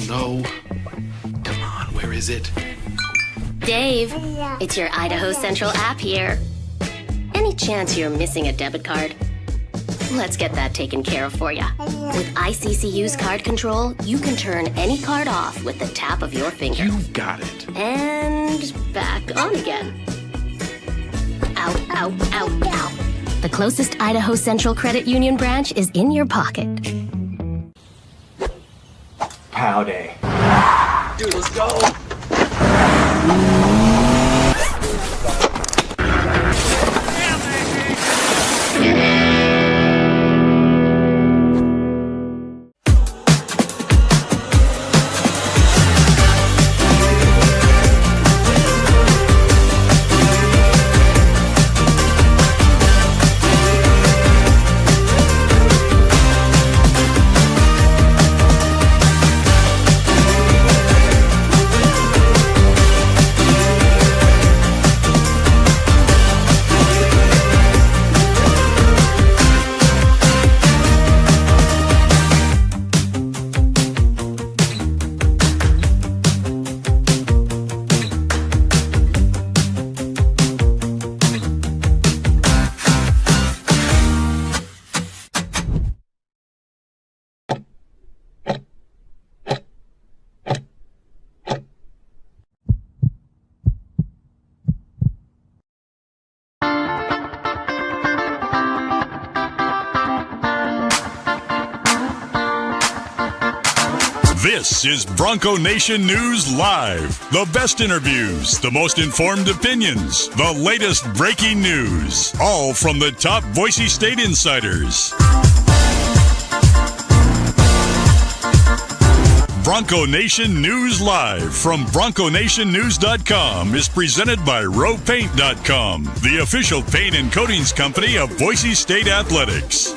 No. Come on, where is it? Dave, it's your Idaho Central app here. Any chance you're missing a debit card? Let's get that taken care of for you. With ICCU's card control, you can turn any card off with the tap of your finger. You got it. And back on again. Out, out, out, out. The closest Idaho Central Credit Union branch is in your pocket. Pow day. Dude, let's go. This is Bronco Nation News Live. The best interviews, the most informed opinions, the latest breaking news, all from the top Boise State insiders. Bronco Nation News Live from BroncoNationNews.com is presented by RowPaint.com, the official paint and coatings company of Boise State Athletics.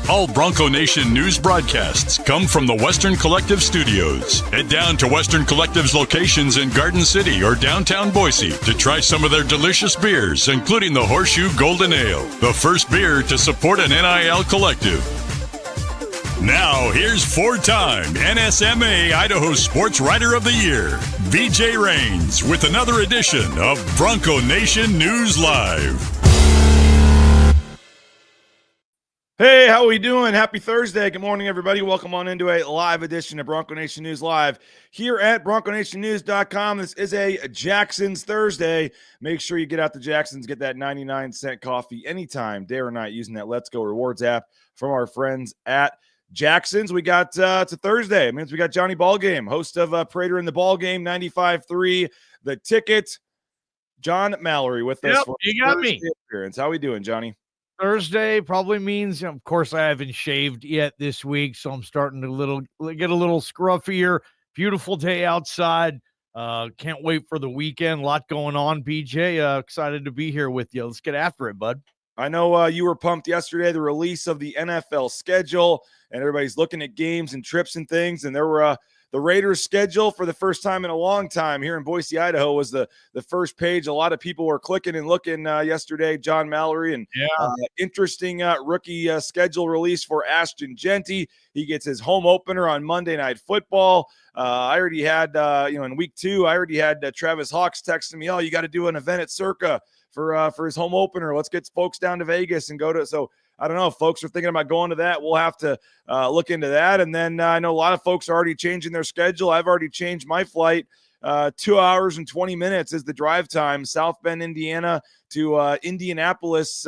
All Bronco Nation news broadcasts come from the Western Collective Studios. Head down to Western Collective's locations in Garden City or downtown Boise to try some of their delicious beers, including the Horseshoe Golden Ale, the first beer to support an NIL collective. Now, here's four-time NSMA Idaho Sports Writer of the Year, BJ Rains, with another edition of Bronco Nation News Live. Hey, how are we doing? Happy Thursday. Good morning, everybody. Welcome on into a live edition of Bronco Nation News Live here at BroncoNationNews.com. This is a Jackson's Thursday. Make sure you get out to Jackson's, get that 99-cent coffee anytime, day or night, using that Let's Go Rewards app from our friends at Jackson's. We got to Thursday. It means we got Johnny Ballgame, host of Prater in the Ballgame, 95.3, The Ticket. John Mallory with us. Yep, you got Thursday me. Appearance. How we doing, Johnny? Thursday probably means, of course, I haven't shaved yet this week, so I'm starting to get a little scruffier. Beautiful day outside. Can't wait for the weekend. A lot going on, BJ. Excited to be here with you. Let's get after it, bud. I know you were pumped yesterday, the release of the NFL schedule, and everybody's looking at games and trips and things, and there were the Raiders schedule for the first time in a long time here in Boise, Idaho was the first page. A lot of people were clicking and looking yesterday. John Mallory and interesting rookie schedule release for Ashton Jeanty. He gets his home opener on Monday Night Football. I already had, in week 2, I already had Travis Hawks texting me, oh, you got to do an event at Circa for his home opener. Let's get folks down to Vegas and go to, so I don't know if folks are thinking about going to that. We'll have to look into that. And then I know a lot of folks are already changing their schedule. I've already changed my flight. 2 hours and 20 minutes is the drive time, South Bend, Indiana to Indianapolis,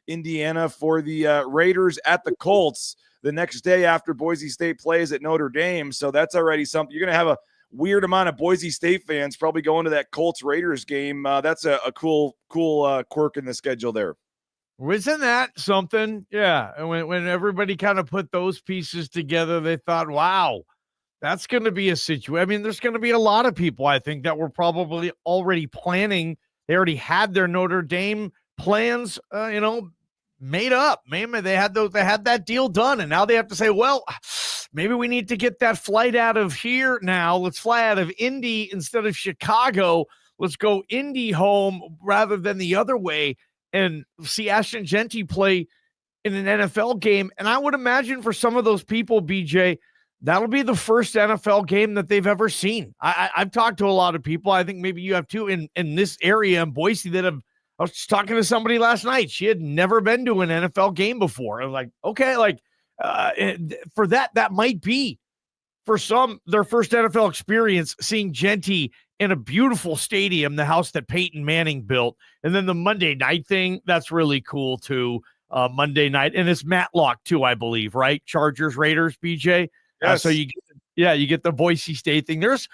Indiana for the Raiders at the Colts the next day after Boise State plays at Notre Dame. So that's already something. You're going to have a weird amount of Boise State fans probably going to that Colts Raiders game. That's a cool quirk in the schedule there. Isn't that something? Yeah. And when everybody kind of put those pieces together, they thought, wow, that's going to be a situation. I mean, there's going to be a lot of people, I think, that were probably already planning. They already had their Notre Dame plans, made up. Maybe they had that deal done. And now they have to say, well, maybe we need to get that flight out of here now. Let's fly out of Indy instead of Chicago. Let's go Indy home rather than the other way. And see Ashton Jeanty play in an NFL game. And I would imagine for some of those people, BJ, that'll be the first NFL game that they've ever seen. I've talked to a lot of people. I think maybe you have too in this area in Boise that have. I was just talking to somebody last night. She had never been to an NFL game before. I was like, okay, for that might be for some their first NFL experience, seeing Jeanty in a beautiful stadium, the house that Peyton Manning built. And then the Monday night thing, that's really cool too. Monday night. And it's Matlock too, I believe, right? Chargers, Raiders, BJ. Yes. So you get the Boise State thing. There's,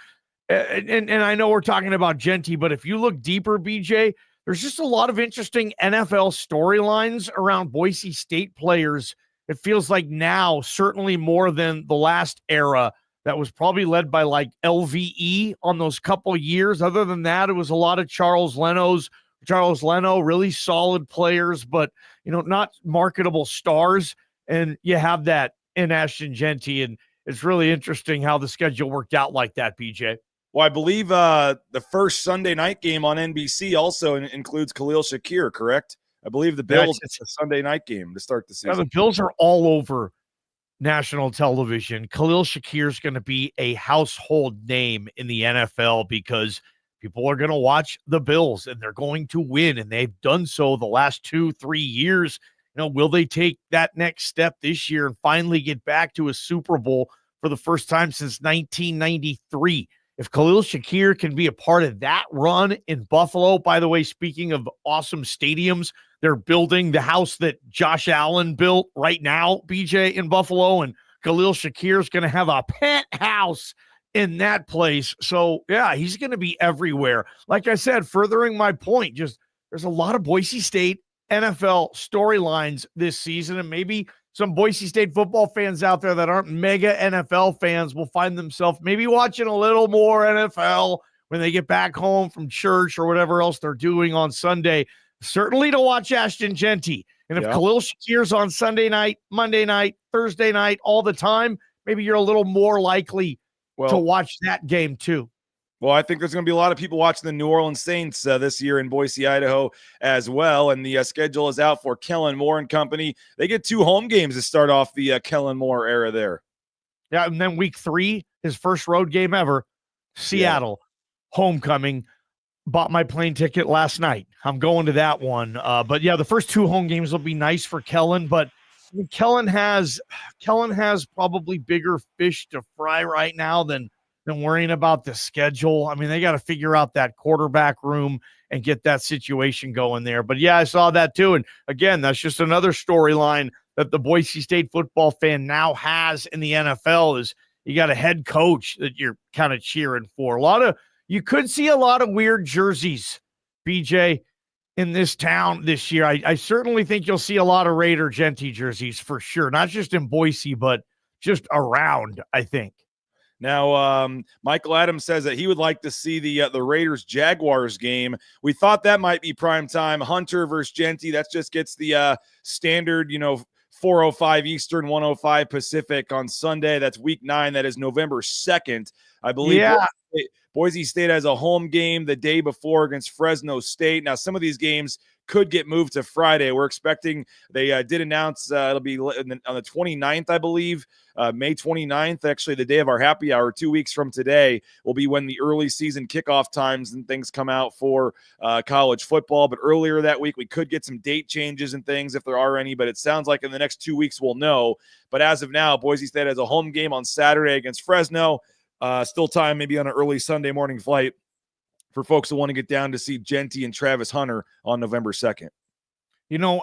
and I know we're talking about Jeanty, but if you look deeper, BJ, there's just a lot of interesting NFL storylines around Boise State players. It feels like now, certainly more than the last era that was probably led by like LVE on those couple years. Other than that, it was a lot of Charles Leno, really solid players, but not marketable stars. And you have that in Ashton Jeanty, and it's really interesting how the schedule worked out like that, BJ. Well, I believe the first Sunday night game on NBC also includes Khalil Shakir, correct? I believe the Bills, it's a Sunday night game to start the season. Yeah, the Bills are all over national television. Khalil Shakir is going to be a household name in the NFL because people are going to watch the Bills and they're going to win, and they've done so the last 2-3 years. Will they take that next step this year and finally get back to a Super Bowl for the first time since 1993? If Khalil Shakir can be a part of that run in Buffalo, by the way, speaking of awesome stadiums, they're building the house that Josh Allen built right now, BJ, in Buffalo, and Khalil Shakir is going to have a penthouse in that place. So, yeah, he's going to be everywhere. Like I said, furthering my point, just there's a lot of Boise State NFL storylines this season, and maybe some Boise State football fans out there that aren't mega NFL fans will find themselves maybe watching a little more NFL when they get back home from church or whatever else they're doing on Sunday. Certainly to watch Ashton Jeanty. And if Khalil Shakir's on Sunday night, Monday night, Thursday night, all the time, maybe you're a little more likely to watch that game too. Well, I think there's going to be a lot of people watching the New Orleans Saints this year in Boise, Idaho as well. And the schedule is out for Kellen Moore and company. They get 2 home games to start off the Kellen Moore era there. Yeah, and then week 3, his first road game ever, Seattle, homecoming. Bought my plane ticket last night. I'm going to that one. But yeah, the first 2 home games will be nice for Kellen. But I mean, Kellen has probably bigger fish to fry right now than worrying about the schedule. I mean, they got to figure out that quarterback room and get that situation going there. But yeah, I saw that too. And again, that's just another storyline that the Boise State football fan now has in the NFL is you got a head coach that you're kind of cheering for. You could see a lot of weird jerseys, BJ, in this town this year. I certainly think you'll see a lot of Raider Jeanty jerseys for sure. Not just in Boise, but just around, I think. Now, Michael Adams says that he would like to see the Raiders-Jaguars game. We thought that might be prime time. Hunter versus Jeanty. That just gets the standard, 4:05 Eastern, 1:05 Pacific on Sunday. That's week 9. That is November 2nd. I believe Boise State has a home game the day before against Fresno State. Now, some of these games could get moved to Friday. We're expecting they did announce it'll be on the 29th, I believe, May 29th, actually the day of our happy hour, 2 weeks from today, will be when the early season kickoff times and things come out for college football. But earlier that week, we could get some date changes and things if there are any, but it sounds like in the next 2 weeks we'll know. But as of now, Boise State has a home game on Saturday against Fresno. Still time maybe on an early Sunday morning flight for folks who want to get down to see Jeanty and Travis Hunter on November 2nd.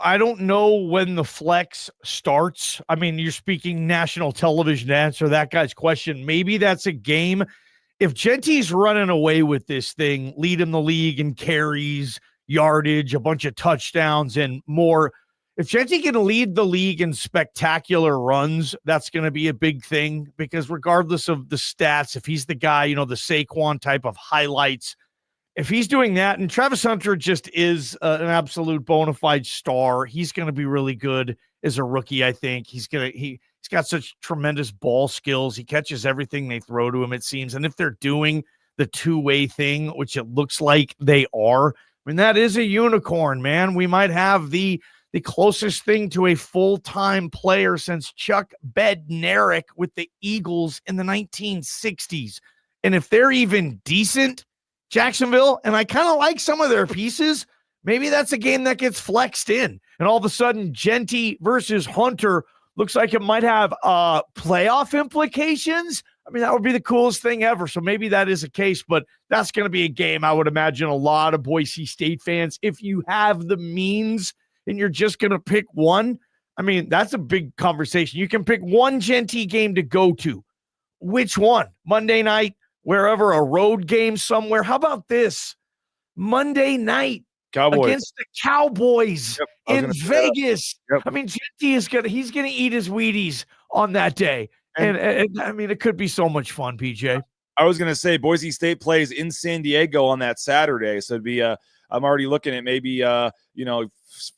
I don't know when the flex starts. I mean, you're speaking national television to answer that guy's question. Maybe that's a game. If Jeanty's running away with this thing, leading the league in carries, yardage, a bunch of touchdowns, and more, if Jeanty can lead the league in spectacular runs, that's going to be a big thing because regardless of the stats, if he's the guy, the Saquon type of highlights, if he's doing that, and Travis Hunter just is an absolute bona fide star, he's going to be really good as a rookie. I think he's got such tremendous ball skills. He catches everything they throw to him, it seems. And if they're doing the two-way thing, which it looks like they are, I mean, that is a unicorn, man. We might have the the closest thing to a full-time player since Chuck Bednarik with the Eagles in the 1960s. And if they're even decent, Jacksonville, and I kind of like some of their pieces, maybe that's a game that gets flexed in. And all of a sudden, Jeanty versus Hunter looks like it might have playoff implications. I mean, that would be the coolest thing ever. So maybe that is a case, but that's going to be a game I would imagine a lot of Boise State fans, if you have the means and you're just going to pick one, I mean, that's a big conversation. You can pick one Jeanty game to go to. Which one? Monday night, wherever, a road game somewhere. How about this? Monday night Cowboys against the Cowboys in Vegas. Yep. I mean, Jeanty is he's gonna eat his Wheaties on that day. And I mean, it could be so much fun, PJ. I was gonna say Boise State plays in San Diego on that Saturday, so it'd be I'm already looking at maybe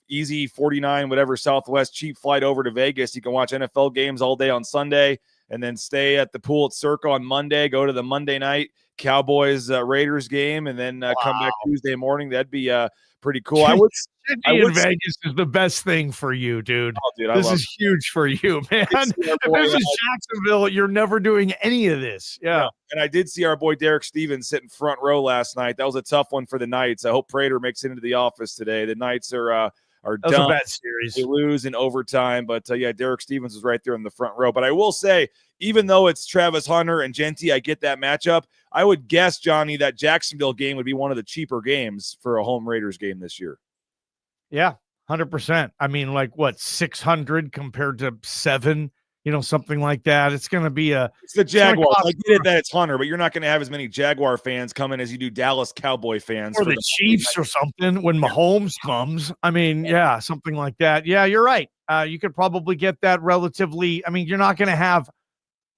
easy 49 whatever Southwest cheap flight over to Vegas. You can watch NFL games all day on Sunday, and then stay at the pool at Circa on Monday. Go to the Monday night Cowboys Raiders game, and then come back Tuesday morning. That'd be pretty cool. I would Vegas is the best thing for you, dude. Oh, dude, this is huge for you, man. If this is Jacksonville, you're never doing any of this. Yeah. And I did see our boy Derek Stevens sitting front row last night. That was a tough one for the Knights. I hope Prater makes it into the office today. The Knights are done. A bad series. They lose in overtime, but Derek Stevens was right there in the front row. But I will say, even though it's Travis Hunter and Jeanty, I get that matchup. I would guess, Johnny, that Jacksonville game would be one of the cheaper games for a home Raiders game this year. Yeah, 100%. I mean, like what, 600 compared to 7, something like that. It's going to be it's the Jaguars. I get it that it's Hunter, but you're not going to have as many Jaguar fans coming as you do Dallas Cowboy fans. Or the Chiefs or something when Mahomes comes. I mean, yeah, something like that. Yeah, you're right. You could probably get that relatively. I mean, you're not going to have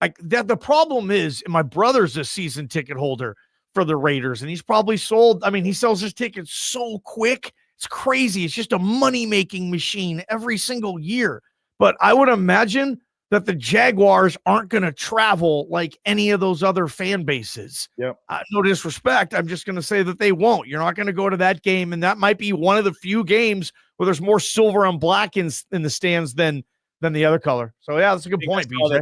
like that. The problem is, my brother's a season ticket holder for the Raiders, and he's probably sold. I mean, he sells his tickets so quick. It's crazy. It's just a money-making machine every single year. But I would imagine that the Jaguars aren't going to travel like any of those other fan bases. Yep. No disrespect. I'm just going to say that they won't. You're not going to go to that game, and that might be one of the few games where there's more silver on black in the stands than the other color. So, yeah, that's a good point, BJ.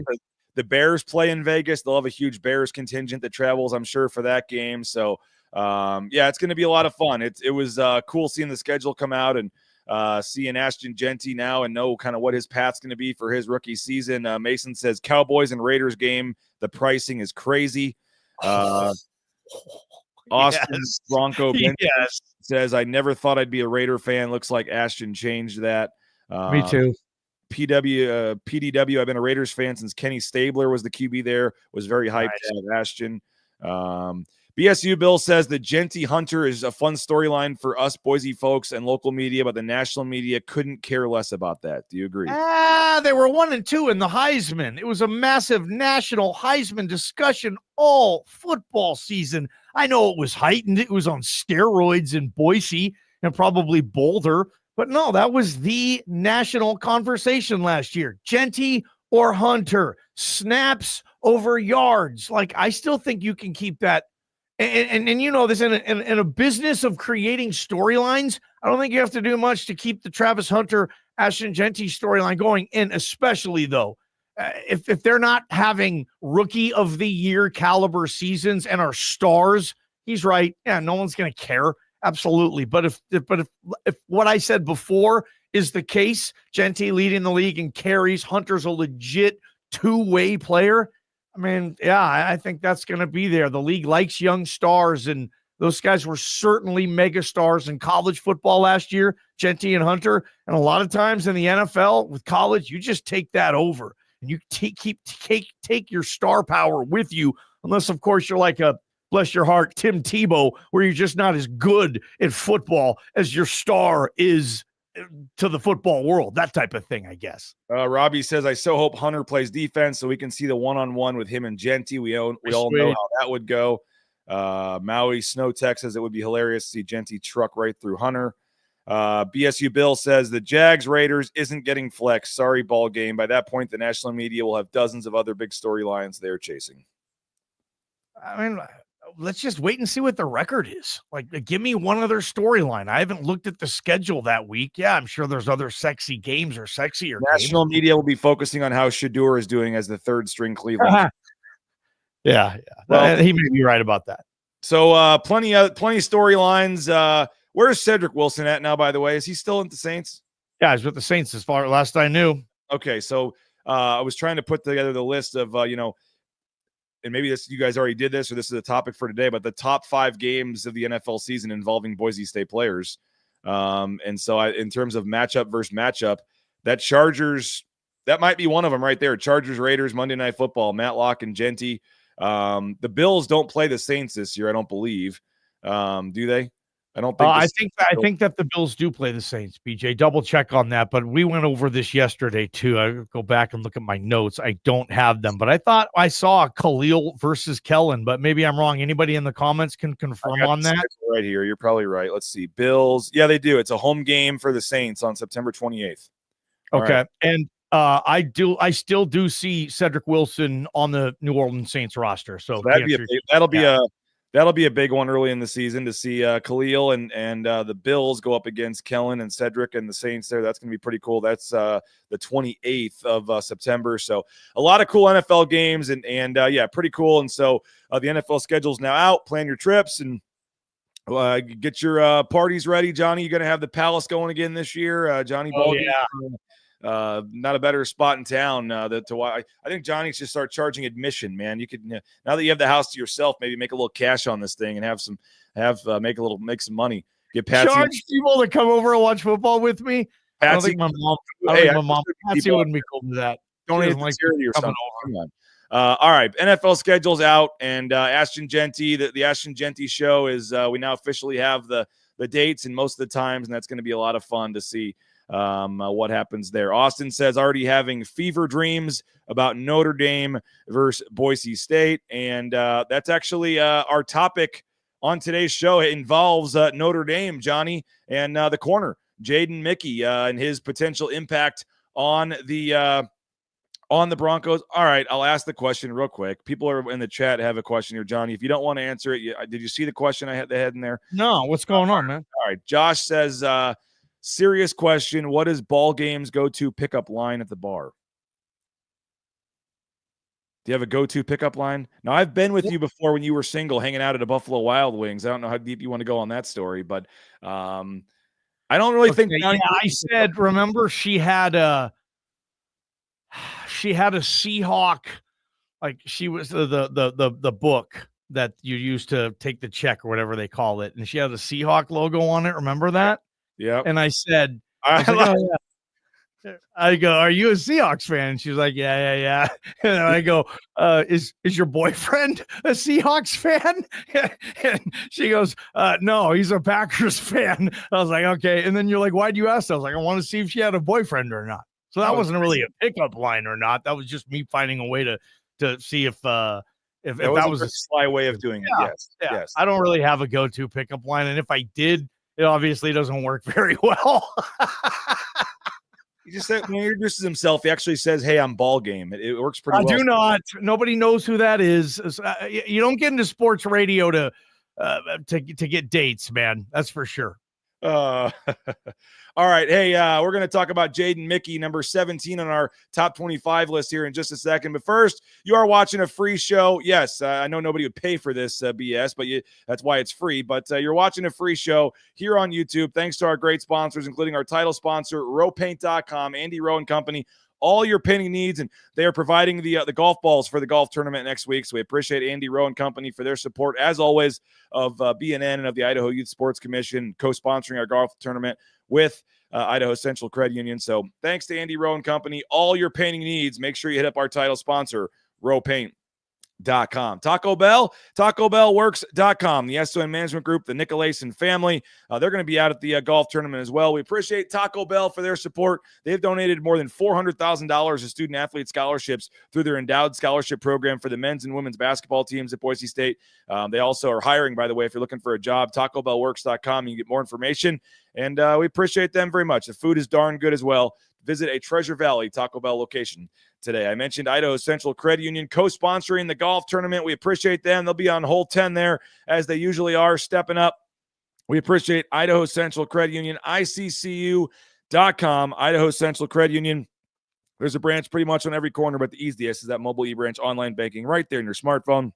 The Bears play in Vegas. They'll have a huge Bears contingent that travels, I'm sure, for that game. So, it's going to be a lot of fun. It was cool seeing the schedule come out and seeing Ashton Jeanty now and know kind of what his path's going to be for his rookie season. Mason says Cowboys and Raiders game, the pricing is crazy. Austin Bronco says, I never thought I'd be a Raider fan. Looks like Ashton changed that. Me too. PDW, I've been a Raiders fan since Kenny Stabler was the QB there, was very hyped to have Ashton. BSU Bill says that Jeanty Hunter is a fun storyline for us Boise folks and local media, but the national media couldn't care less about that. Do you agree? They were 1 and 2 in the Heisman. It was a massive national Heisman discussion all football season. I know it was heightened. It was on steroids in Boise and probably Boulder, but no, that was the national conversation last year. Jeanty or Hunter, snaps over yards. Like, I still think you can keep that. And you know this, in a business of creating storylines, I don't think you have to do much to keep the Travis Hunter, Ashton Jeanty storyline going. And especially, though, if they're not having rookie of the year caliber seasons and are stars, he's right. Yeah, no one's going to care. Absolutely. But if what I said before is the case, Jeanty leading the league in carries, Hunter's a legit two-way player. I mean, yeah, I think that's going to be there. The league likes young stars, and those guys were certainly mega stars in college football last year, Jeanty and Hunter. And a lot of times in the NFL with college, you just take that over and you take your star power with you, unless, of course, you're like a, bless your heart, Tim Tebow, where you're just not as good at football as your star is to the football world, that type of thing, I guess. Robbie says, I so hope Hunter plays defense so we can see the one-on-one with him and Jeanty. We all know how that would go. Maui Snow Tech says it would be hilarious to see Jeanty truck right through Hunter. BSU Bill says the Jags Raiders isn't getting flexed. Sorry, ball game. By that point, the national media will have dozens of other big storylines they're chasing. I mean, let's just wait and see what the record is. Like, give me one other storyline. I haven't looked at the schedule that week. Yeah, I'm sure there's other sexy games or sexier National games. media will be focusing on how Shedeur is doing as the third string Cleveland. Yeah. Well, He may be right about that. So plenty of storylines. Where's Cedric Wilson at now, by the way? Is he still at the Saints? Yeah, he's with the Saints as far last I knew. Okay, so I was trying to put together the list of, and maybe you guys already did this, or this is a topic for today, but the top 5 games of the NFL season involving Boise State players. And so in terms of matchup versus matchup, that Chargers, that might be one of them right there. Chargers, Raiders, Monday Night Football, Matlock and Jeanty. The Bills don't play the Saints this year, I don't believe. Do they? I don't think. I think that the Bills do play the Saints. BJ, double check on that. But we went over this yesterday too. I go back and look at my notes. I don't have them, but I thought I saw Khalil versus Kellen. But maybe I'm wrong. Anybody in the comments can confirm on that? Right here, you're probably right. Let's see, Bills. Yeah, they do. It's a home game for the Saints on September 28th. Okay, right. And I still do see Cedric Wilson on the New Orleans Saints roster. So that'll be a big one early in the season to see Khalil and the Bills go up against Kellen and Cedric and the Saints there. That's going to be pretty cool. That's the 28th of September. So a lot of cool NFL games and pretty cool. And so the NFL schedule's now out. Plan your trips and get your parties ready. Johnny, you're going to have the Palace going again this year. Johnny Ballgame. Not a better spot in town to why I think Johnny should start charging admission, man. You could now that you have the house to yourself, maybe make a little cash on this thing and make some money. Get Patsy. Charge people to come over and watch football with me. Patsy, I don't think my mom Patsy wouldn't be cool with that. Donate like charity or something. Come on. All right, NFL schedule's out, and Ashton Jeanty, the Ashton Jeanty show is we now officially have the dates and most of the times, and that's going to be a lot of fun to see what happens there. Austin says already having fever dreams about Notre Dame versus Boise State, and that's actually our topic on today's show. It involves Notre Dame, Johnny, and the corner Jaden Mickey and his potential impact on the Broncos. All right, I'll ask the question real quick. People are in the chat have a question here, Johnny. If you don't want to answer it, did you see the question I had in there? No, what's going on, man? All right, Josh says serious question. What is Ballgame's go-to pickup line at the bar? Do you have a go-to pickup line? Now, I've been with you before when you were single hanging out at a Buffalo Wild Wings. I don't know how deep you want to go on that story, but I don't really think. Yeah, I said, remember she had a Seahawk, like she was the book that you used to take the check or whatever they call it, and she had a Seahawk logo on it. Remember that? Yeah. And I said, I go, are you a Seahawks fan? And she's like, yeah. And I go, is your boyfriend a Seahawks fan? And she goes, no, he's a Packers fan. I was like, okay. And then you're like, why'd you ask? I was like, I want to see if she had a boyfriend or not. So that wasn't really a pickup line or not. That was just me finding a way to see if that was a sly way of doing it. Yes. I don't really have a go-to pickup line. And if I did, it obviously doesn't work very well. He just said when he introduces himself, he actually says, "Hey, I'm Ballgame." It works pretty well. I do not. Nobody knows who that is. You don't get into sports radio to get dates, man. That's for sure. All right. Hey, we're going to talk about Jaden Mickey, number 17 on our top 25 list here in just a second. But first, you are watching a free show. Yes, I know nobody would pay for this BS, but that's why it's free. But you're watching a free show here on YouTube. Thanks to our great sponsors, including our title sponsor, rowpaint.com, Andy Rowe and Company. All your painting needs, and they are providing the golf balls for the golf tournament next week. So we appreciate Andy Rowe and Company for their support, as always, of BNN and of the Idaho Youth Sports Commission, co-sponsoring our golf tournament with Idaho Central Credit Union. So thanks to Andy Rowe and Company. All your painting needs, make sure you hit up our title sponsor, rowpaint.com. Taco Bell, TacoBellWorks.com, the SON Management Group, the Nicolason family. They're going to be out at the golf tournament as well. We appreciate Taco Bell for their support. They've donated more than $400,000 to student athlete scholarships through their endowed scholarship program for the men's and women's basketball teams at Boise State. They also are hiring, by the way, if you're looking for a job, TacoBellWorks.com. You can get more information, and we appreciate them very much. The food is darn good as well. visit a Treasure Valley Taco Bell location today. I mentioned Idaho Central Credit Union co-sponsoring the golf tournament. We appreciate them. They'll be on hole 10 there, as they usually are, stepping up. We appreciate Idaho Central Credit Union, ICCU.com, Idaho Central Credit Union. There's a branch pretty much on every corner, but the easiest is that mobile e-branch online banking right there in your smartphone.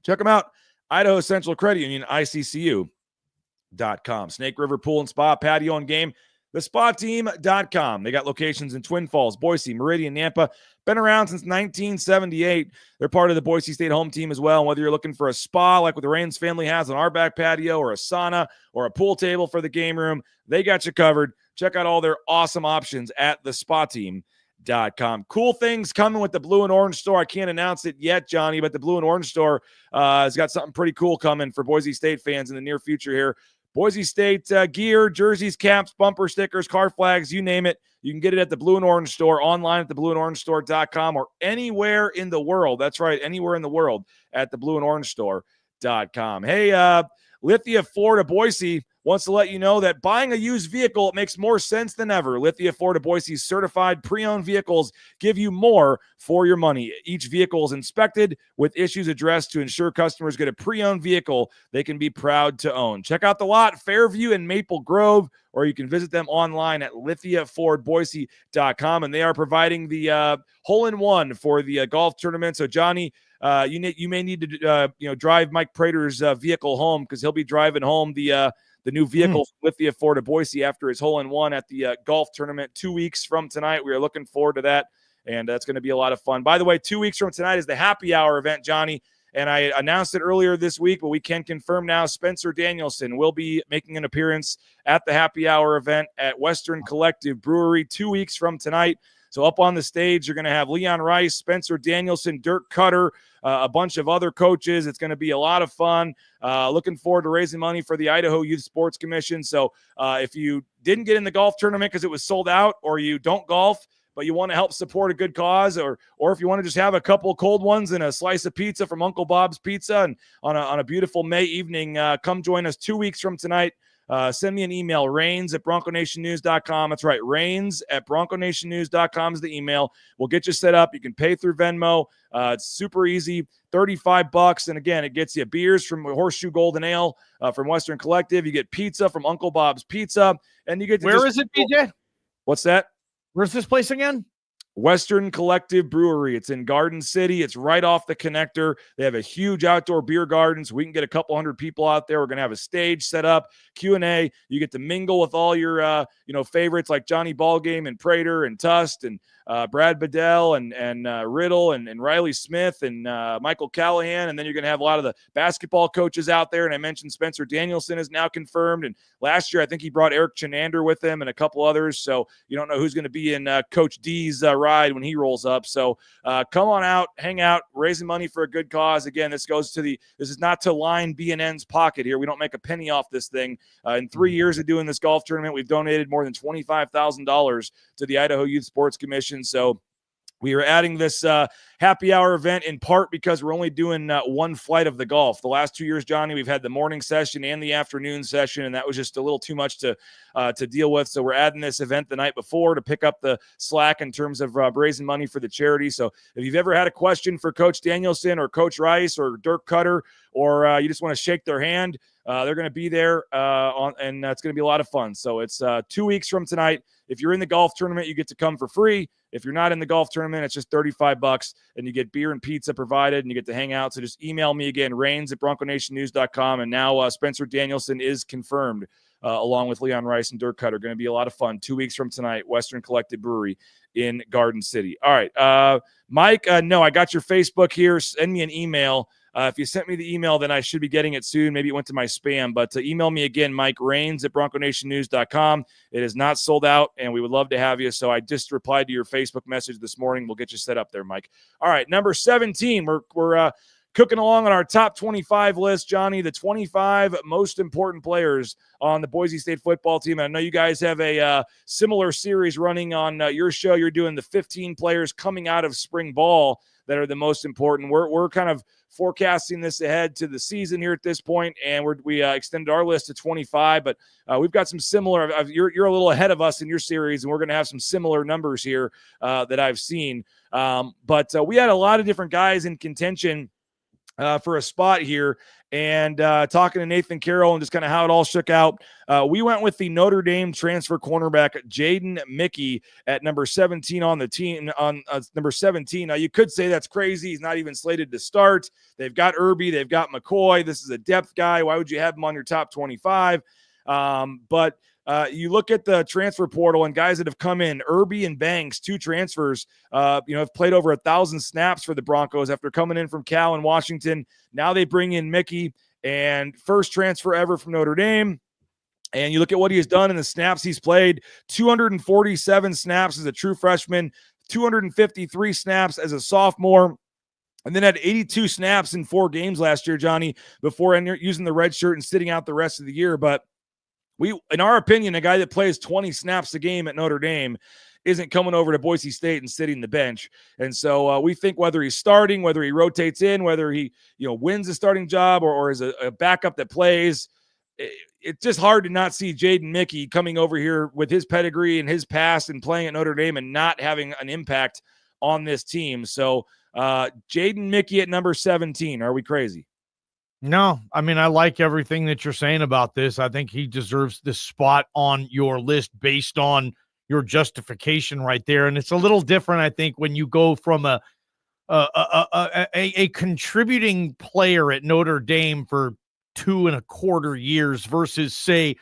Check them out, Idaho Central Credit Union, ICCU.com. Snake River Pool and Spa, patio and game, thespateam.com. They got locations in Twin Falls, Boise, Meridian, Nampa. Been around since 1978. They're part of the Boise State home team as well. And whether you're looking for a spa like what the Rains family has on our back patio, or a sauna, or a pool table for the game room, they got you covered. Check out all their awesome options at thespateam.com. Cool things coming with the Blue and Orange store. I can't announce it yet, Johnny, but the Blue and Orange store has got something pretty cool coming for Boise State fans in the near future here. Boise State gear, jerseys, caps, bumper stickers, car flags, you name it. You can get it at the Blue and Orange store, online at theblueandorangestore.com, or anywhere in the world. That's right, anywhere in the world at theblueandorangestore.com. Hey, Lithia Ford of Boise wants to let you know that buying a used vehicle makes more sense than ever. Lithia Ford of Boise's certified pre-owned vehicles give you more for your money. Each vehicle is inspected with issues addressed to ensure customers get a pre-owned vehicle they can be proud to own. Check out the lot, Fairview and Maple Grove, or you can visit them online at lithiafordboise.com, and they are providing the hole-in-one for the golf tournament. So, Johnny, you may need to drive Mike Prater's vehicle home, because he'll be driving home the new vehicle from Lithia Ford of Boise after his hole-in-one at the golf tournament 2 weeks from tonight. We are looking forward to that, and that's going to be a lot of fun. By the way, 2 weeks from tonight is the happy hour event, Johnny, and I announced it earlier this week, but we can confirm now Spencer Danielson will be making an appearance at the happy hour event at Western Collective Brewery 2 weeks from tonight. So up on the stage, you're going to have Leon Rice, Spencer Danielson, Dirk Cutter, a bunch of other coaches. It's going to be a lot of fun. Looking forward to raising money for the Idaho Youth Sports Commission. So if you didn't get in the golf tournament because it was sold out, or you don't golf, but you want to help support a good cause, or if you want to just have a couple cold ones and a slice of pizza from Uncle Bob's Pizza, and on a beautiful May evening, come join us 2 weeks from tonight. Send me an email, rains@bronconationnews.com. That's right, rains@bronconationnews.com is the email. We'll get you set up. You can pay through Venmo. It's super easy, $35. And again, it gets you beers from Horseshoe Golden Ale from Western Collective. You get pizza from Uncle Bob's Pizza. And you get to Where is it, BJ? What's that? Where's this place again? Western Collective Brewery. It's in Garden City. It's right off the connector. They have a huge outdoor beer garden, so we can get a couple hundred people out there. We're going to have a stage set up, Q&A. You get to mingle with all your favorites like Johnny Ballgame and Prater and Tust and Brad Bedell and Riddle and Riley Smith and Michael Callahan. And then you're going to have a lot of the basketball coaches out there. And I mentioned Spencer Danielson is now confirmed. And last year, I think he brought Eric Chenander with him and a couple others. So you don't know who's going to be in Coach D's ride when he rolls up. So come on out, hang out, raising money for a good cause. Again, this is not to line BNN's pocket here. We don't make a penny off this thing. In 3 years of doing this golf tournament, we've donated more than $25,000 to the Idaho Youth Sports Commission. So we are adding this happy hour event in part because we're only doing one flight of the golf. The last 2 years, Johnny, we've had the morning session and the afternoon session, and that was just a little too much to deal with. So we're adding this event the night before to pick up the slack in terms of raising money for the charity. So if you've ever had a question for Coach Danielson or Coach Rice or Dirk Cutter, or you just want to shake their hand, they're going to be there, and it's going to be a lot of fun. So it's 2 weeks from tonight. If you're in the golf tournament, you get to come for free. If you're not in the golf tournament, it's just $35, and you get beer and pizza provided, and you get to hang out. So just email me again, rains@bronconationnews.com. And now Spencer Danielson is confirmed, along with Leon Rice and Dirk Cutter. Going to be a lot of fun. 2 weeks from tonight, Western Collective Brewery in Garden City. All right, Mike, no, I got your Facebook here. Send me an email. If you sent me the email, then I should be getting it soon. Maybe it went to my spam, but email me again, Mike Rains@bronconationnews.com. It is not sold out, and we would love to have you. So I just replied to your Facebook message this morning. We'll get you set up there, Mike. All right, number 17. We're cooking along on our top 25 list, Johnny, the 25 most important players on the Boise State football team. And I know you guys have a similar series running on your show. You're doing the 15 players coming out of spring ball that are the most important. We're kind of forecasting this ahead to the season here at this point, and we extended our list to 25, but we've got some similar. You're a little ahead of us in your series, and we're going to have some similar numbers here that I've seen. But we had a lot of different guys in contention for a spot here, and talking to Nathan Carroll and just kind of how it all shook out. We went with the Notre Dame transfer cornerback Jaden Mickey at number 17 on the team. On number 17, now you could say that's crazy. He's not even slated to start. They've got Irby, they've got McCoy. This is a depth guy. Why would you have him on your top 25? But you look at the transfer portal and guys that have come in, Irby and Banks, 2 transfers, have played over 1,000 snaps for the Broncos after coming in from Cal and Washington. Now they bring in Mickey, and first transfer ever from Notre Dame. And you look at what he has done in the snaps he's played, 247 snaps as a true freshman, 253 snaps as a sophomore, and then had 82 snaps in 4 games last year, Johnny, before using the red shirt and sitting out the rest of the year. But in our opinion, a guy that plays 20 snaps a game at Notre Dame isn't coming over to Boise State and sitting the bench. And so we think whether he's starting, whether he rotates in, whether he wins a starting job or is a backup that plays, it's just hard to not see Jaden Mickey coming over here with his pedigree and his past and playing at Notre Dame and not having an impact on this team. So Jaden Mickey at number 17. Are we crazy? No, I mean, I like everything that you're saying about this. I think he deserves this spot on your list based on your justification right there. And it's a little different, I think, when you go from a contributing player at Notre Dame for 2.25 years versus, say,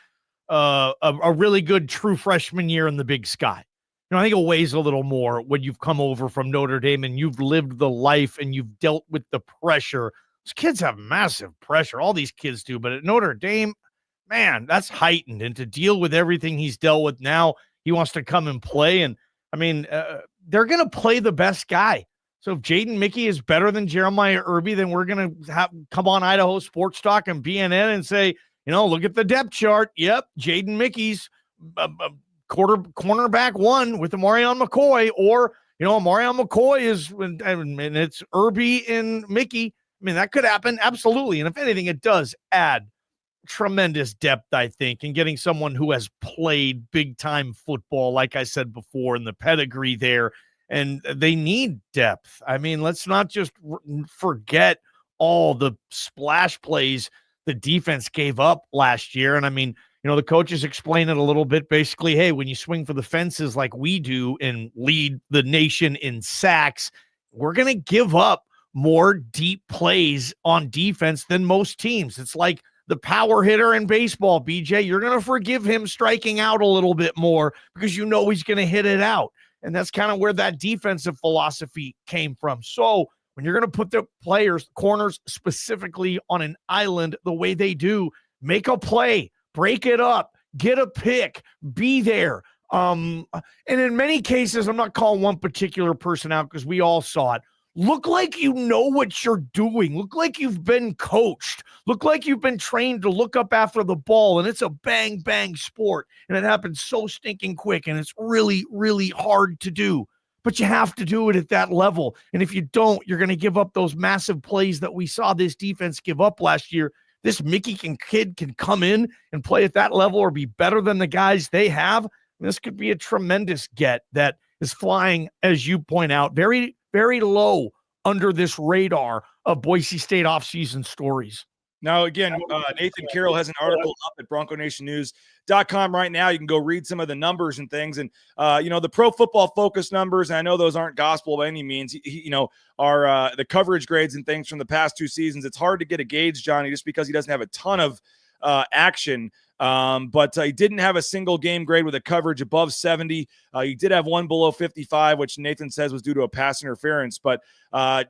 a really good true freshman year in the Big Sky. I think it weighs a little more when you've come over from Notre Dame and you've lived the life and you've dealt with the pressure. Those kids have massive pressure. All these kids do. But at Notre Dame, man, that's heightened. And to deal with everything he's dealt with now, he wants to come and play. And, I mean, they're going to play the best guy. So if Jaden Mickey is better than Jeremiah Irby, then we're going to come on Idaho Sports Talk and BNN and say, look at the depth chart. Yep, Jaden Mickey's cornerback 1 with Amarion McCoy, or, Amarion McCoy is, and it's Irby and Mickey. I mean, that could happen. Absolutely. And if anything, it does add tremendous depth, I think, in getting someone who has played big time football, like I said before, in the pedigree there. And they need depth. I mean, let's not just forget all the splash plays the defense gave up last year. And I mean, the coaches explain it a little bit. Basically, hey, when you swing for the fences like we do and lead the nation in sacks, we're going to give up more deep plays on defense than most teams. It's like the power hitter in baseball, BJ. You're going to forgive him striking out a little bit more because he's going to hit it out. And that's kind of where that defensive philosophy came from. So when you're going to put the corners specifically on an island the way they do, make a play, break it up, get a pick, be there. And in many cases, I'm not calling one particular person out because we all saw it. Look like you know what you're doing. Look like you've been coached. Look like you've been trained to look up after the ball, and it's a bang, bang sport. And it happens so stinking quick, and it's really, really hard to do. But you have to do it at that level. And if you don't, you're going to give up those massive plays that we saw this defense give up last year. This Mickey kid can come in and play at that level or be better than the guys they have. This could be a tremendous get that is flying, as you point out, very, very low under this radar of Boise State offseason stories. Now, again, Nathan Carroll has an article up at BroncoNationNews.com right now. You can go read some of the numbers and things. And, the Pro Football Focus numbers, and I know those aren't gospel by any means, are the coverage grades and things from the past 2 seasons. It's hard to get a gauge, Johnny, just because he doesn't have a ton of action. But he didn't have a single game grade with a coverage above 70. He did have one below 55, which Nathan says was due to a pass interference. But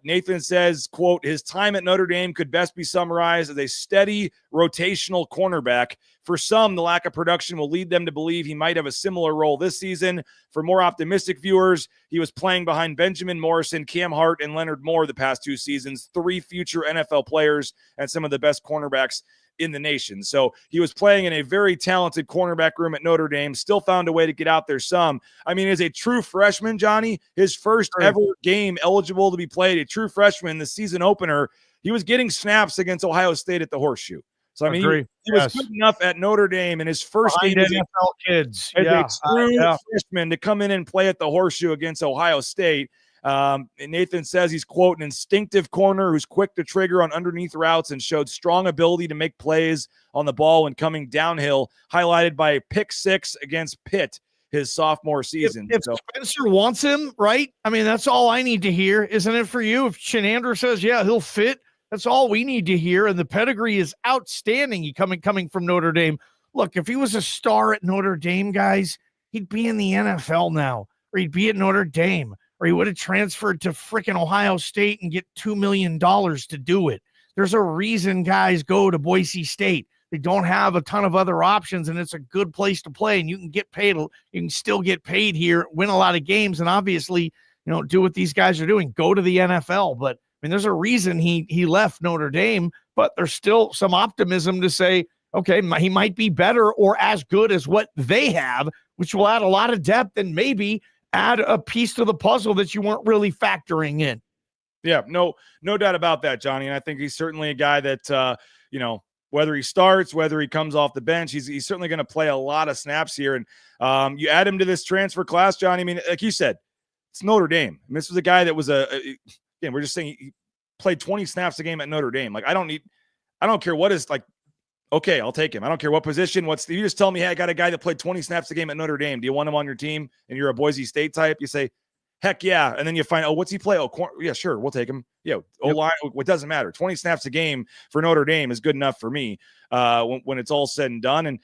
Nathan says, quote, his time at Notre Dame could best be summarized as a steady rotational cornerback. For some, the lack of production will lead them to believe he might have a similar role this season. For more optimistic viewers, he was playing behind Benjamin Morrison, Cam Hart, and Leonard Moore the past 2 seasons, 3 future NFL players and some of the best cornerbacks in the nation. So he was playing in a very talented cornerback room at Notre Dame, still found a way to get out there some. I mean, as a true freshman, Johnny, his first ever game eligible to be played, a true freshman, the season opener, he was getting snaps against Ohio State at the Horseshoe. So, I mean, he was good enough at Notre Dame in his first game as NFL kids. as a true freshman to come in and play at the Horseshoe against Ohio State. Nathan says he's, quote, an instinctive corner who's quick to trigger on underneath routes and showed strong ability to make plays on the ball when coming downhill, highlighted by a pick 6 against Pitt his sophomore season. If Spencer wants him, right? I mean, that's all I need to hear, isn't it for you? If Shenander says, yeah, he'll fit, that's all we need to hear. And the pedigree is outstanding. He coming from Notre Dame. Look, if he was a star at Notre Dame, guys, he'd be in the NFL now, or he'd be at Notre Dame, or he would have transferred to freaking Ohio State and get $2 million to do it. There's a reason guys go to Boise State. They don't have a ton of other options, and it's a good place to play, and you can get paid. You can still get paid here, win a lot of games, and obviously, do what these guys are doing, go to the NFL. But I mean, there's a reason he left Notre Dame, but there's still some optimism to say, okay, he might be better or as good as what they have, which will add a lot of depth and maybe add a piece to the puzzle that you weren't really factoring in. Yeah, no doubt about that, Johnny. And I think he's certainly a guy that, whether he starts, whether he comes off the bench, he's certainly going to play a lot of snaps here. And you add him to this transfer class, Johnny. I mean, like you said, it's Notre Dame. I mean, this was a guy that was again, we're just saying he played 20 snaps a game at Notre Dame. Like, I don't care what is, like, okay, I'll take him. I don't care what position. You just tell me, hey, I got a guy that played 20 snaps a game at Notre Dame. Do you want him on your team? And you're a Boise State type. You say, heck yeah. And then you find, what's he play? Yeah, sure, we'll take him. Yeah, O-line, it doesn't matter. 20 snaps a game for Notre Dame is good enough for me when it's all said and done. And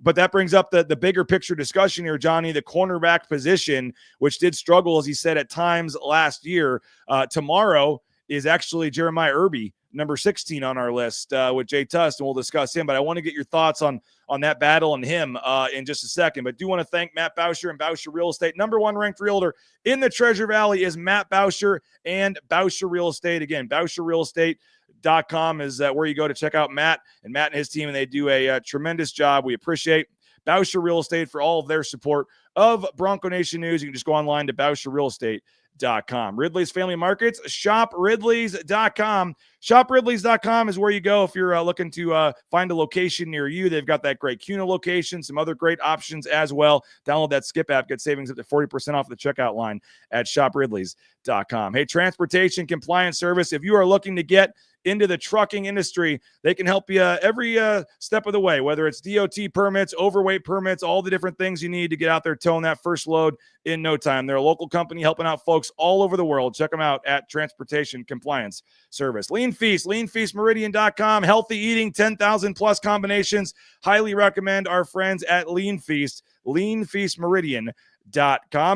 but that brings up the bigger picture discussion here, Johnny, the cornerback position, which did struggle, as he said, at times last year. Tomorrow is actually Jeremiah Irby, number 16 on our list with Jay Tust, and we'll discuss him. But I want to get your thoughts on that battle and him in just a second. But do want to thank Matt Bauscher and Bauscher Real Estate. Number 1 ranked realtor in the Treasure Valley is Matt Bauscher and Bauscher Real Estate. Again, BauscherRealEstate.com is where you go to check out Matt and his team, and they do a tremendous job. We appreciate Bauscher Real Estate for all of their support of Bronco Nation News. You can just go online to BauscherRealEstate.com. Ridley's Family Markets, shopridleys.com. Shopridleys.com is where you go if you're looking to find a location near you. They've got that great CUNA location, some other great options as well. Download that Skip app, get savings up to 40% off the checkout line at shopridleys.com. Hey, Transportation Compliance Service, if you are looking to get into the trucking industry, they can help you every step of the way, whether it's DOT permits, overweight permits, all the different things you need to get out there towing that first load in no time. They're a local company helping out folks all over the world. Check them out at Transportation Compliance Service. Lean Feast, leanfeastmeridian.com. Healthy eating, 10,000 plus combinations. Highly recommend our friends at Lean Feast, leanfeastmeridian.com.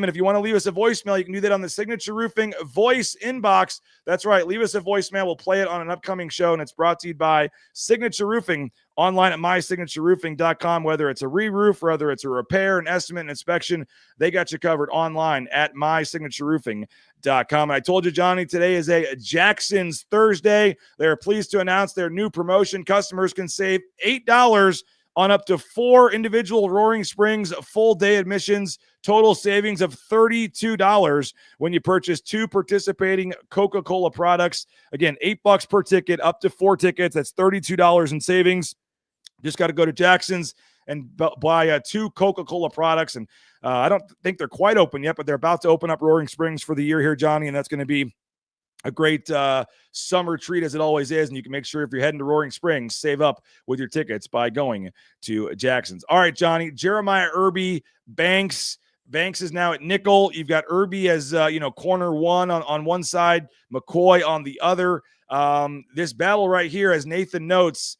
And if you want to leave us a voicemail, you can do that on the Signature Roofing voice inbox. That's right. Leave us a voicemail. We'll play it on an upcoming show, and it's brought to you by Signature Roofing online at mysignatureroofing.com. Whether it's a re-roof, whether it's a repair, an estimate, an inspection, they got you covered online at mysignatureroofing.com. And I told you, Johnny, today is a Jackson's Thursday. They are pleased to announce their new promotion. Customers can save $8 on up to 4 individual Roaring Springs full day admissions. Total savings of $32 when you purchase 2 participating Coca-Cola products. Again, $8 per ticket, up to 4 tickets. That's $32 in savings. Just got to go to Jackson's and buy 2 Coca-Cola products. And I don't think they're quite open yet, but they're about to open up Roaring Springs for the year here, Johnny, and that's going to be a great summer treat, as it always is. And you can make sure if you're heading to Roaring Springs, save up with your tickets by going to Jackson's. All right, Johnny, Jeremiah Irby, Banks is now at nickel. You've got Irby as, corner 1 on one side, McCoy on the other. This battle right here, as Nathan notes,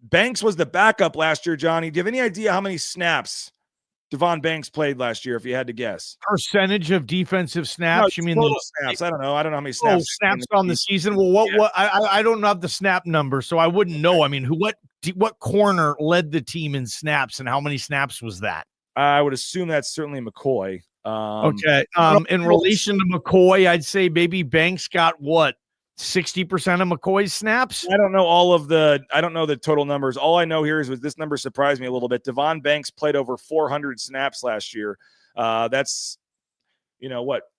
Banks was the backup last year, Johnny. Do you have any idea how many snaps Devon Banks played last year, if you had to guess? Percentage of defensive snaps? No, you mean total snaps? I don't know how many snaps. Snaps on the season. Well, what? I don't have the snap number, so I wouldn't know. I mean, what corner led the team in snaps, and how many snaps was that? I would assume that's certainly McCoy. Okay. In relation to McCoy, I'd say maybe Banks got what, 60% of McCoy's snaps? I don't know the total numbers. All I know here is this number surprised me a little bit. Devon Banks played over 400 snaps last year. That's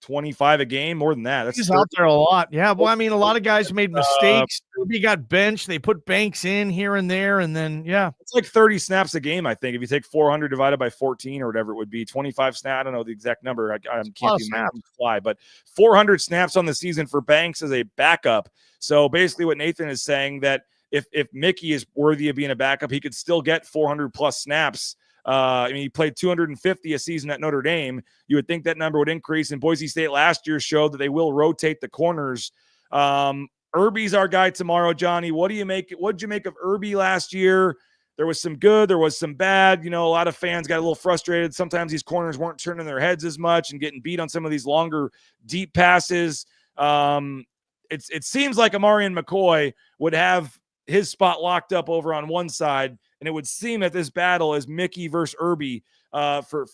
25 a game, more than that. He's out there a lot. Yeah. Well, I mean, a lot of guys made mistakes. He got benched. They put Banks in here and there. And then, it's like 30 snaps a game, I think. If you take 400 divided by 14 or whatever it would be, 25 snaps. I don't know the exact number. I can't do math on the fly, but 400 snaps on the season for Banks as a backup. So basically what Nathan is saying, that if Mickey is worthy of being a backup, he could still get 400 plus snaps. He played 250 a season at Notre Dame. You would think that number would increase. And Boise State last year showed that they will rotate the corners. Irby's our guy tomorrow, Johnny. What'd you make of Irby last year? There was some good, there was some bad. A lot of fans got a little frustrated. Sometimes these corners weren't turning their heads as much and getting beat on some of these longer, deep passes. It seems like Amarian McCoy would have his spot locked up over on one side, and it would seem that this battle is Mickey versus Irby for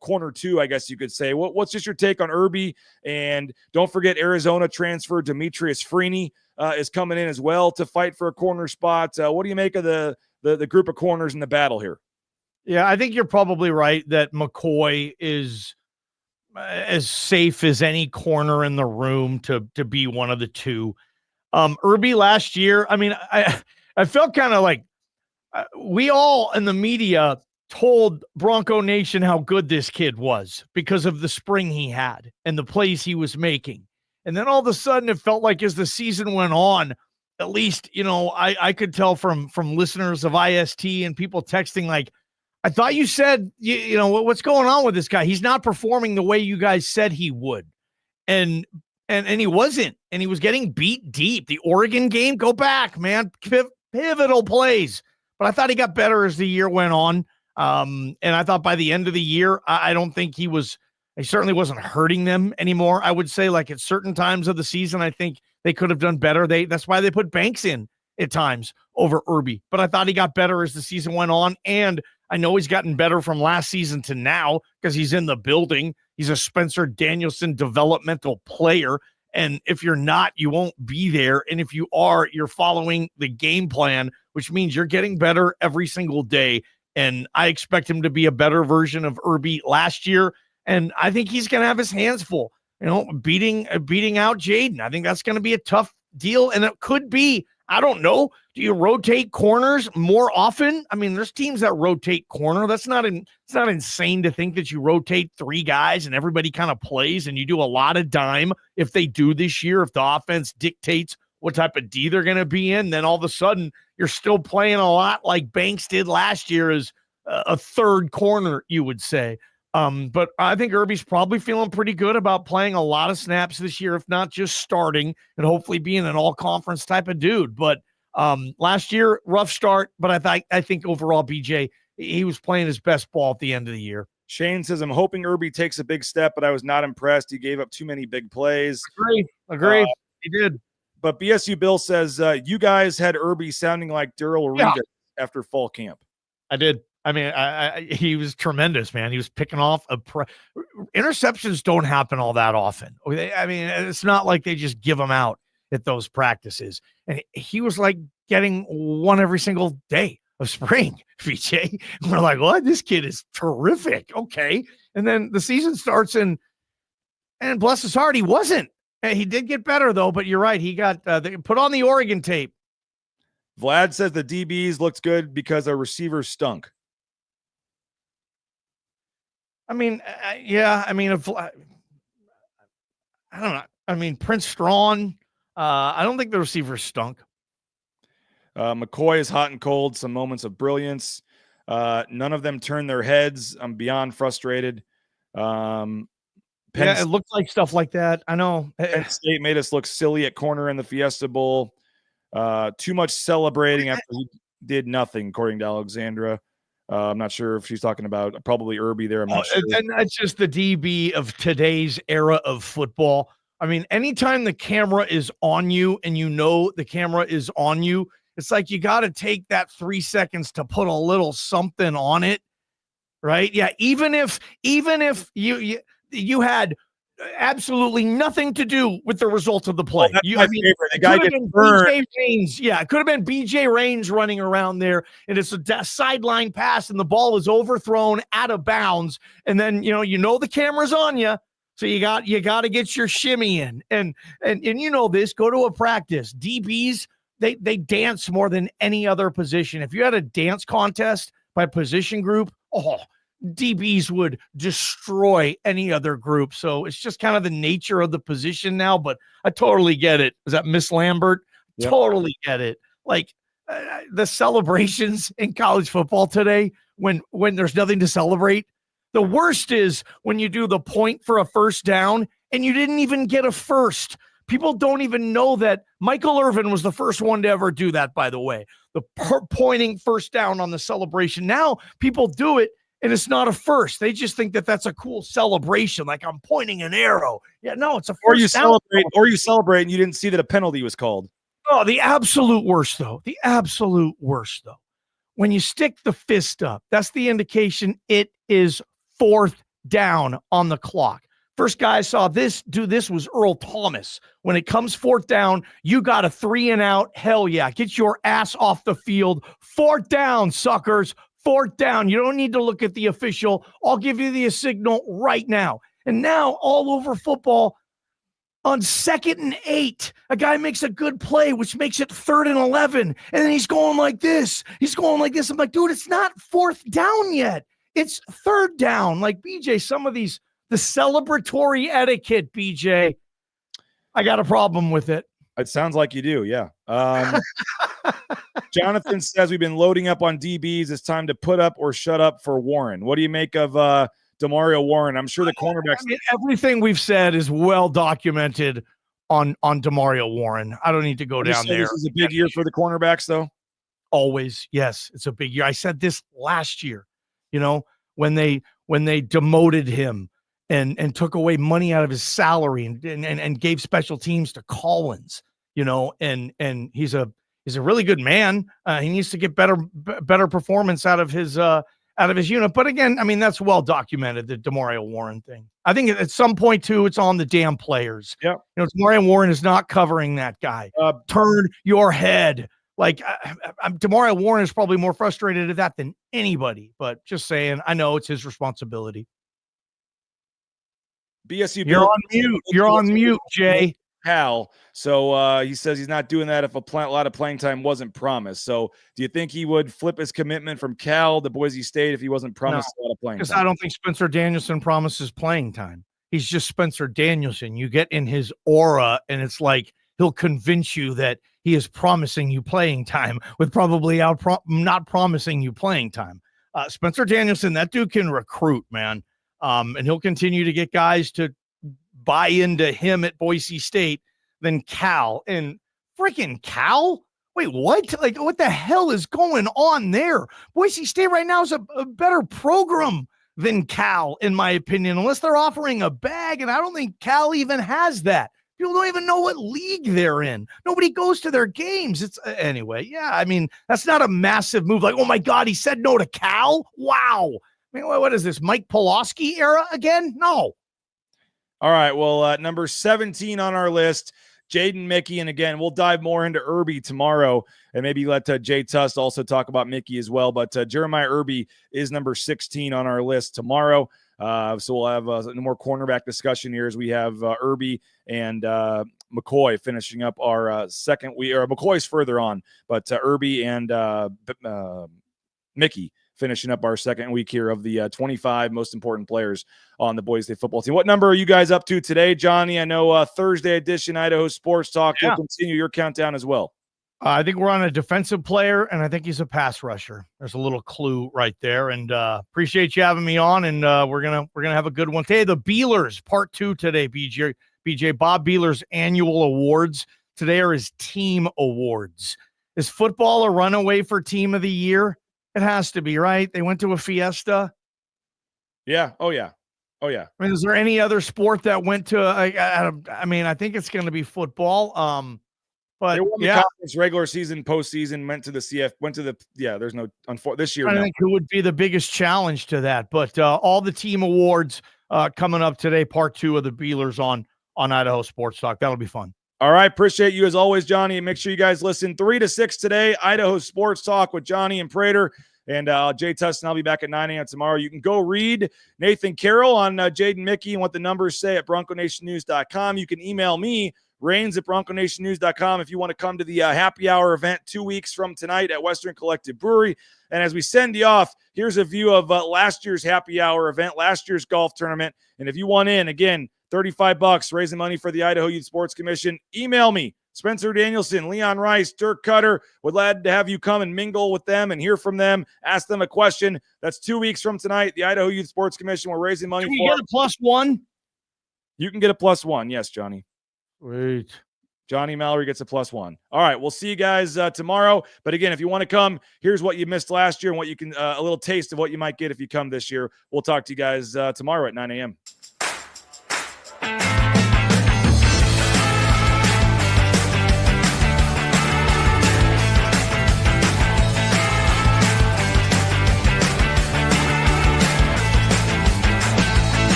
corner two, I guess you could say. What's just your take on Irby? And don't forget Arizona transfer Demetrius Freeney is coming in as well to fight for a corner spot. What do you make of the group of corners in the battle here? Yeah, I think you're probably right that McCoy is as safe as any corner in the room to be one of the two. Irby last year, I mean, I felt kind of like we all in the media told Bronco Nation how good this kid was because of the spring he had and the plays he was making. And then all of a sudden it felt like as the season went on, at least, I could tell from listeners of IST and people texting, like, I thought you said, what's going on with this guy? He's not performing the way you guys said he would. And he wasn't, and he was getting beat deep. The Oregon game, go back, man, pivotal plays. But I thought he got better as the year went on. And I thought by the end of the year, I don't think he certainly wasn't hurting them anymore. I would say, like, at certain times of the season, I think they could have done better. That's why they put Banks in at times over Irby. But I thought he got better as the season went on. And I know he's gotten better from last season to now because he's in the building. He's a Spencer Danielson developmental player. And if you're not, you won't be there. And if you are, you're following the game plan, which means you're getting better every single day. And I expect him to be a better version of Irby last year. And I think he's going to have his hands full, beating out Jaden. I think that's going to be a tough deal. And it could be, I don't know. Do you rotate corners more often? I mean, there's teams that rotate corner. It's not insane to think that you rotate three guys and everybody kind of plays and you do a lot of dime. If they do this year, if the offense dictates what type of D they're going to be in, then all of a sudden you're still playing a lot like Banks did last year as a third corner, you would say. But I think Irby's probably feeling pretty good about playing a lot of snaps this year, if not just starting and hopefully being an all-conference type of dude. But last year, rough start, but I think overall, BJ, he was playing his best ball at the end of the year. Shane says, I'm hoping Irby takes a big step, but I was not impressed. He gave up too many big plays. Agree. He did. But BSU Bill says, you guys had Irby sounding like Darrell Revis after fall camp. I did. I mean, he was tremendous, man. He was picking off interceptions don't happen all that often. I mean, it's not like they just give them out at those practices. And he was like getting one every single day of spring, VJ. We're like, what? This kid is terrific. Okay. And then the season starts and bless his heart, he wasn't. He did get better though, but you're right. He got they put on the Oregon tape. Vlad says the DBs looked good because our receivers stunk. I mean, yeah. I mean, I don't know. I mean, Prince Strawn. I don't think the receivers stunk. McCoy is hot and cold. Some moments of brilliance. None of them turned their heads. I'm beyond frustrated. It looked like stuff like that. I know. Penn State made us look silly at corner in the Fiesta Bowl. Too much celebrating after he did nothing, according to Alexandra. I'm not sure if she's talking about probably Irby there. I'm not sure. And that's just the DB of today's era of football. I mean, anytime the camera is on you and you know the camera is on you, it's like you got to take that 3 seconds to put a little something on it, right? Yeah, even if you had absolutely nothing to do with the result of the play. That's my favorite. The guy gets burned. BJ Rains. Yeah, it could have been BJ Rains running around there, and it's a sideline pass, and the ball is overthrown out of bounds. And then the camera's on you, so you got to get your shimmy in. And this. Go to a practice. DBs they dance more than any other position. If you had a dance contest by position group, DBs would destroy any other group. So it's just kind of the nature of the position now, but I totally get it. Is that Miss Lambert? Yep. Totally get it. Like the celebrations in college football today, when there's nothing to celebrate. The worst is when you do the point for a first down and you didn't even get a first. People don't even know that Michael Irvin was the first one to ever do that, by the way. The pointing first down on the celebration. Now people do it, and it's not a first. They just think that that's a cool celebration, like I'm pointing an arrow. Yeah, no, it's a first down. Or you celebrate and you didn't see that a penalty was called. Oh, the absolute worst, though. The absolute worst, though. When you stick the fist up, that's the indication it is fourth down on the clock. First guy I saw do this was Earl Thomas. When it comes fourth down, you got a 3 and out. Hell yeah. Get your ass off the field. Fourth down, suckers. Fourth down. You don't need to look at the official. I'll give you the signal right now. And now all over football, on 2nd and 8, a guy makes a good play, which makes it 3rd and 11. And then he's going like this. I'm like, dude, it's not fourth down yet. It's 3rd down. Like, BJ, some of the celebratory etiquette, BJ, I got a problem with it. It sounds like you do, yeah. Jonathan says we've been loading up on DBs. It's time to put up or shut up for Warren. What do you make of Demario Warren? I'm sure the cornerbacks. I mean, everything we've said is well documented on Demario Warren. I don't need to go down there. This is a big year for the cornerbacks, though. Always, yes, it's a big year. I said this last year. When they demoted him and took away money out of his salary and gave special teams to Collins. And he's a really good man. He needs to get better performance out of his unit. But again, I mean, that's well documented, the Demario Warren thing. I think at some point too, it's on the damn players. Yeah. Demario Warren is not covering that guy. Turn your head. Like Demario Warren is probably more frustrated at that than anybody, but just saying, I know it's his responsibility. BSU. You're on mute, Jay. Cal. So he says he's not doing that if a lot of playing time wasn't promised. So do you think he would flip his commitment from Cal to Boise State if he wasn't promised a lot of playing time? Because I don't think Spencer Danielson promises playing time. He's just Spencer Danielson. You get in his aura, and it's like he'll convince you that he is promising you playing time with probably not promising you playing time. Spencer Danielson, that dude can recruit, man. And he'll continue to get guys to buy into him at Boise State than Cal. And freaking Cal? Wait, what? Like, what the hell is going on there? Boise State right now is a better program than Cal, in my opinion, unless they're offering a bag. And I don't think Cal even has that. People don't even know what league they're in. Nobody goes to their games. It's anyway. Yeah. I mean, that's not a massive move. Like, oh my God, he said no to Cal. Wow. I mean, what is this? Mike Pulaski era again? No. All right. Well, number 17 on our list, Jaden Mickey. And again, we'll dive more into Irby tomorrow and maybe let Jay Tust also talk about Mickey as well. But Jeremiah Irby is number 16 on our list tomorrow. So we'll have a more cornerback discussion here as we have Irby and McCoy finishing up our second week. Or McCoy's further on, but Irby and Mickey finishing up our second week here of the 25 most important players on the Boise State football team. What number are you guys up to today, Johnny? I know Thursday edition Idaho Sports Talk will continue your countdown as well. I think we're on a defensive player, and I think he's a pass rusher. There's a little clue right there, and appreciate you having me on, and we're gonna have a good one today. The Bealers, part 2 today, BJ. Bob Bealer's annual awards today are his team awards. Is football a runaway for team of the year? It has to be, right? They went to a fiesta. Yeah. Oh, yeah. Oh, yeah. I mean, is there any other sport that went to I mean, I think it's going to be football. But they won the conference regular season, postseason, went to the there's no, this year. I think who would be the biggest challenge to that, but all the team awards coming up today, part 2 of the Bealers on Idaho Sports Talk. That'll be fun. All right. Appreciate you as always, Johnny. And make sure you guys listen 3 to 6 today, Idaho Sports Talk with Johnny and Prater. And Jay Tustin, I'll be back at 9 a.m. tomorrow. You can go read Nathan Carroll on Jaden Mickey and what the numbers say at BroncoNationNews.com. You can email me, Rains at BroncoNationNews.com, if you want to come to the happy hour event 2 weeks from tonight at Western Collective Brewery. And as we send you off, here's a view of last year's happy hour event, last year's golf tournament. And if you want in, again, $35, raising money for the Idaho Youth Sports Commission. Email me, Spencer Danielson, Leon Rice, Dirk Cutter. Would glad to have you come and mingle with them and hear from them, ask them a question. That's 2 weeks from tonight. The Idaho Youth Sports Commission, we're raising money Can you get a +1? You can get a +1. Yes, Johnny. Wait. Johnny Mallory gets a +1. All right, we'll see you guys tomorrow. But again, if you want to come, here's what you missed last year and what you can a little taste of what you might get if you come this year. We'll talk to you guys tomorrow at 9 a.m.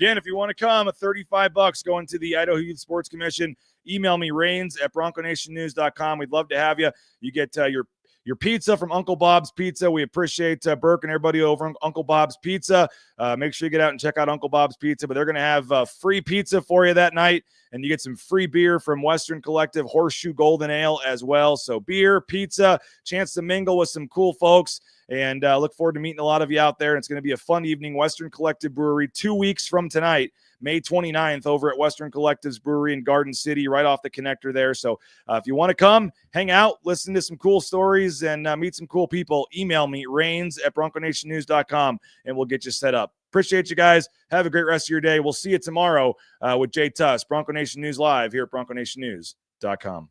Again, if you want to come, $35 going to the Idaho Youth Sports Commission. Email me, Rains at BroncoNationNews.com. We'd love to have you. You get your pizza from Uncle Bob's Pizza. We appreciate Burke and everybody over on Uncle Bob's Pizza. Make sure you get out and check out Uncle Bob's Pizza. But they're going to have free pizza for you that night, and you get some free beer from Western Collective Horseshoe Golden Ale as well. So beer, pizza, chance to mingle with some cool folks. And look forward to meeting a lot of you out there. And it's going to be a fun evening. Western Collective Brewery 2 weeks from tonight, May 29th, over at Western Collective's Brewery in Garden City, right off the connector there. So if you want to come, hang out, listen to some cool stories, and meet some cool people, email me, Rains at BroncoNationNews.com, and we'll get you set up. Appreciate you guys. Have a great rest of your day. We'll see you tomorrow with Jay Tuss, Bronco Nation News Live here at BroncoNationNews.com.